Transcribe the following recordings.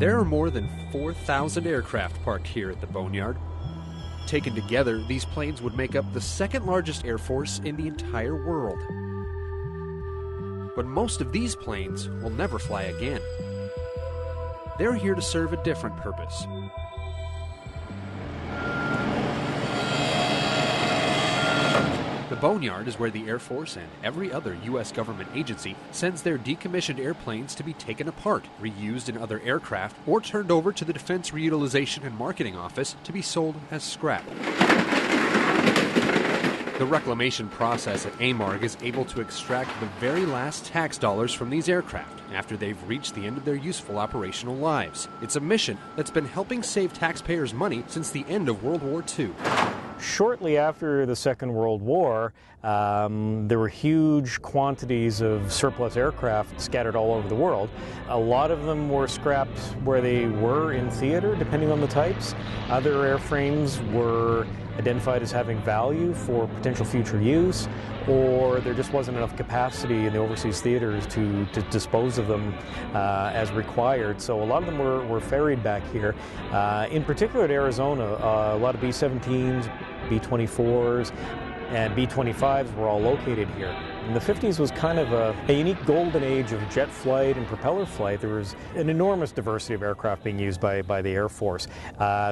There are more than 4,000 aircraft parked here at the Boneyard. Taken together, these planes would make up the second largest air force in the entire world. But most of these planes will never fly again. They're here to serve a different purpose. The Boneyard is where the Air Force and every other U.S. government agency sends their decommissioned airplanes to be taken apart, reused in other aircraft, or turned over to the Defense Reutilization and Marketing Office to be sold as scrap. The reclamation process at AMARG is able to extract the very last tax dollars from these aircraft after they've reached the end of their useful operational lives. It's a mission that's been helping save taxpayers money since the end of World War II. Shortly after the Second World War, there were huge quantities of surplus aircraft scattered all over the world. A lot of them were scrapped where they were in theater, depending on the types. Other airframes were identified as having value for potential future use, or there just wasn't enough capacity in the overseas theaters to dispose of them as required. So a lot of them were ferried back here. In particular at Arizona, a lot of B-17s, B-24s, and B-25s were all located here. And the 50s was kind of a unique golden age of jet flight and propeller flight. There was an enormous diversity of aircraft being used by the Air Force,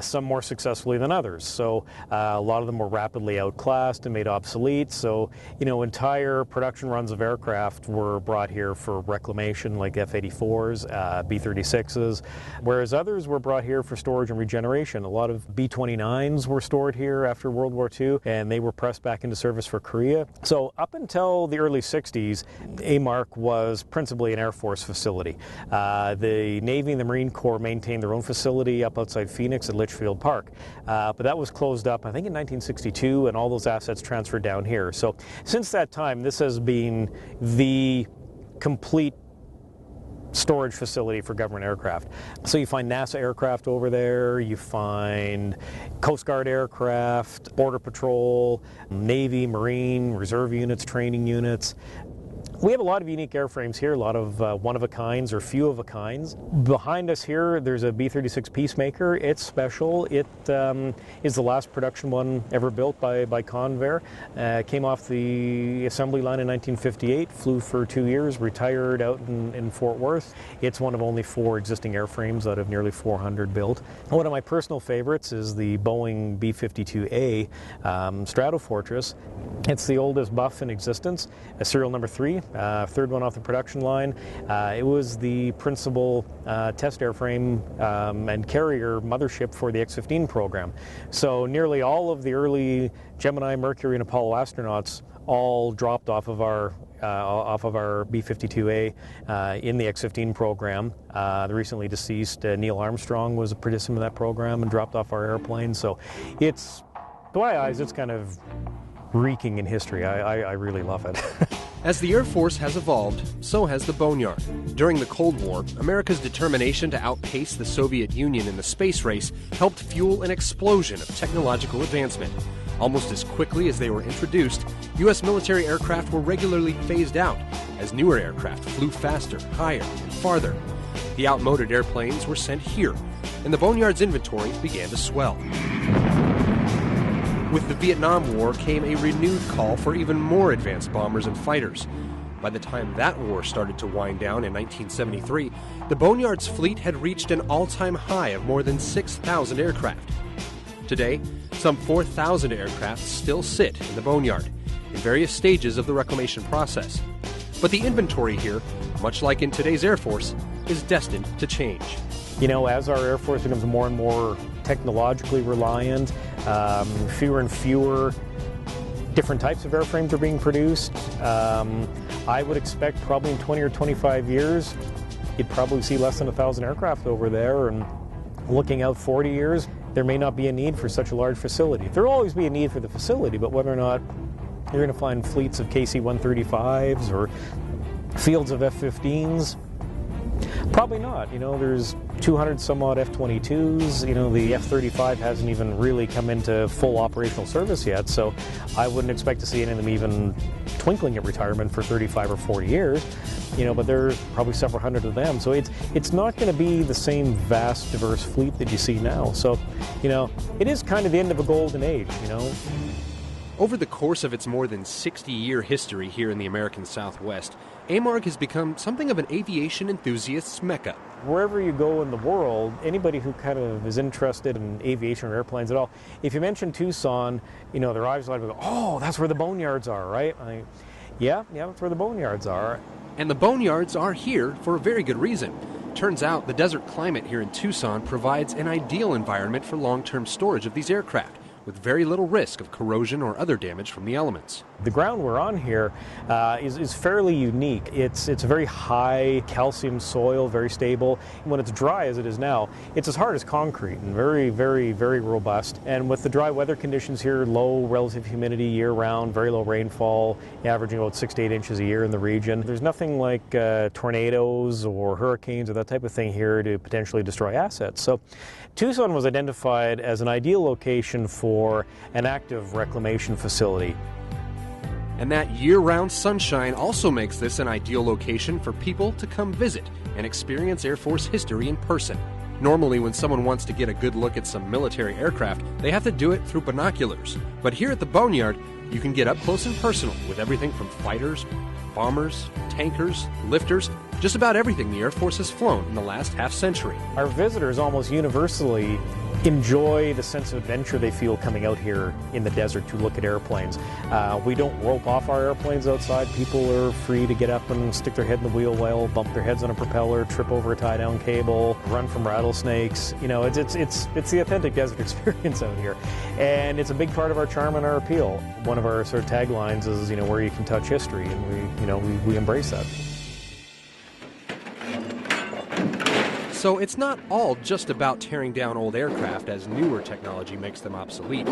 some more successfully than others. So a lot of them were rapidly outclassed and made obsolete. So, you know, entire production runs of aircraft were brought here for reclamation, like F-84s, B-36s, whereas others were brought here for storage and regeneration. A lot of B-29s were stored here after World War II, and they were pressed back into service for Korea. So up until the early 60s, AMARC was principally an Air Force facility. The Navy and the Marine Corps maintained their own facility up outside Phoenix at Litchfield Park. But that was closed up, I think, in 1962, and all those assets transferred down here. So since that time, this has been the complete storage facility for government aircraft. So you find NASA aircraft over there, you find Coast Guard aircraft, Border Patrol, Navy, Marine, Reserve units, training units. We have a lot of unique airframes here, a lot of one-of-a-kinds or few-of-a-kinds. Behind us here, there's a B-36 Peacemaker. It's special. It is the last production one ever built by Convair. Came off the assembly line in 1958, flew for 2 years, retired out in Fort Worth. It's one of only 4 existing airframes out of nearly 400 built. One of my personal favorites is the Boeing B-52A Stratofortress. It's the oldest Buff in existence, a serial number 3. Third one off the production line. It was the principal test airframe and carrier mothership for the X-15 program. So nearly all of the early Gemini, Mercury, and Apollo astronauts all dropped off of our B-52A in the X-15 program. The recently deceased Neil Armstrong was a participant of that program and dropped off our airplane. So it's, to my eyes, it's kind of reeking in history. I really love it. As the Air Force has evolved, so has the Boneyard. During the Cold War, America's determination to outpace the Soviet Union in the space race helped fuel an explosion of technological advancement. Almost as quickly as they were introduced, U.S. military aircraft were regularly phased out as newer aircraft flew faster, higher, and farther. The outmoded airplanes were sent here, and the Boneyard's inventory began to swell. With the Vietnam War came a renewed call for even more advanced bombers and fighters. By the time that war started to wind down in 1973, the Boneyard's fleet had reached an all-time high of more than 6,000 aircraft. Today, some 4,000 aircraft still sit in the Boneyard, in various stages of the reclamation process. But the inventory here, much like in today's Air Force, is destined to change. You know, as our Air Force becomes more and more technologically reliant, fewer and fewer different types of airframes are being produced. I would expect probably in 20 or 25 years, you'd probably see less than 1,000 aircraft over there, and looking out 40 years, there may not be a need for such a large facility. There will always be a need for the facility, but whether or not you're going to find fleets of KC-135s or fields of F-15s, probably not. You know, there's 200 some odd F-22s. You know, the F-35 hasn't even really come into full operational service yet, so I wouldn't expect to see any of them even twinkling at retirement for 35 or 40 years. but there's probably several hundred of them. So it's not going to be the same vast, diverse fleet that you see now. So, it is kind of the end of a golden age, Over the course of its more than 60-year history here in the American Southwest, AMARG has become something of an aviation enthusiast's mecca. Wherever you go in the world, anybody who kind of is interested in aviation or airplanes at all, if you mention Tucson, their eyes will go, oh, that's where the Boneyards are, right? Yeah, that's where the Boneyards are. And the Boneyards are here for a very good reason. Turns out the desert climate here in Tucson provides an ideal environment for long-term storage of these aircraft, with very little risk of corrosion or other damage from the elements. The ground we're on here is fairly unique. It's a very high calcium soil, very stable. When it's dry as it is now, it's as hard as concrete and very, very, very robust. And with the dry weather conditions here, low relative humidity year-round, very low rainfall, averaging about 6 to 8 inches a year in the region, there's nothing like tornadoes or hurricanes or that type of thing here to potentially destroy assets. So Tucson was identified as an ideal location for an active reclamation facility. And that year-round sunshine also makes this an ideal location for people to come visit and experience Air Force history in person. Normally, when someone wants to get a good look at some military aircraft, they have to do it through binoculars. But here at the Boneyard, you can get up close and personal with everything from fighters, bombers, tankers, lifters, just about everything the Air Force has flown in the last half-century. Our visitors almost universally enjoy the sense of adventure they feel coming out here in the desert to look at airplanes. We don't rope off our airplanes outside. People are free to get up and stick their head in the wheel well, bump their heads on a propeller, trip over a tie-down cable, run from rattlesnakes. It's the authentic desert experience out here. And it's a big part of our charm and our appeal. One of our sort of taglines is, where you can touch history, and we embrace that. So it's not all just about tearing down old aircraft as newer technology makes them obsolete.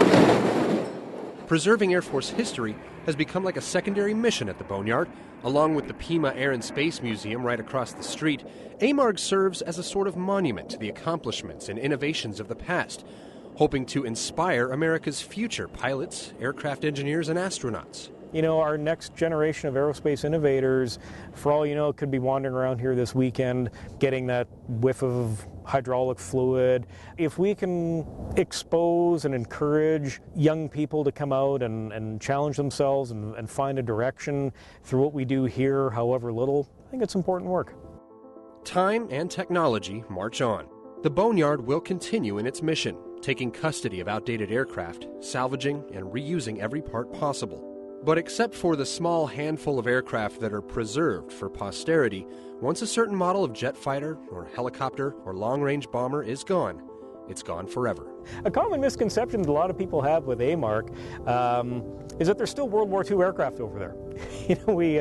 Preserving Air Force history has become like a secondary mission at the Boneyard. Along with the Pima Air and Space Museum right across the street, AMARG serves as a sort of monument to the accomplishments and innovations of the past, hoping to inspire America's future pilots, aircraft engineers, and astronauts. Our next generation of aerospace innovators, for all you know, could be wandering around here this weekend, getting that whiff of hydraulic fluid. If we can expose and encourage young people to come out and challenge themselves and find a direction through what we do here, however little, I think it's important work. Time and technology march on. The Boneyard will continue in its mission, taking custody of outdated aircraft, salvaging and reusing every part possible. But except for the small handful of aircraft that are preserved for posterity, once a certain model of jet fighter or helicopter or long-range bomber is gone, it's gone forever. A common misconception that a lot of people have with AMARC is that there's still World War II aircraft over there. We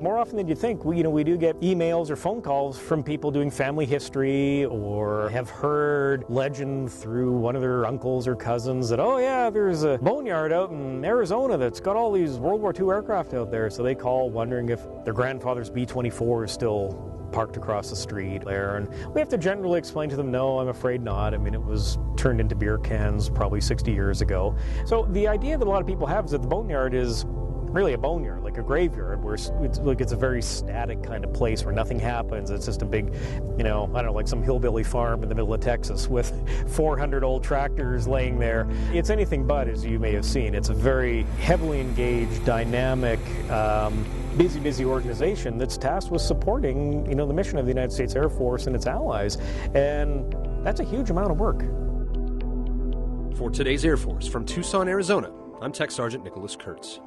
more often than you think, we do get emails or phone calls from people doing family history or have heard legend through one of their uncles or cousins that, oh yeah, there's a Boneyard out in Arizona that's got all these World War II aircraft out there. So they call wondering if their grandfather's B-24 is still parked across the street there, and we have to generally explain to them, no, I'm afraid not. I mean, it was turned into beer cans probably 60 years ago. So the idea that a lot of people have is that the Boneyard is really a boneyard, like a graveyard, where it's a very static kind of place where nothing happens. It's just a big, like some hillbilly farm in the middle of Texas with 400 old tractors laying there. It's anything but, as you may have seen. It's a very heavily engaged, dynamic, busy organization that's tasked with supporting, the mission of the United States Air Force and its allies. And that's a huge amount of work. For today's Air Force from Tucson, Arizona, I'm Tech Sergeant Nicholas Kurtz.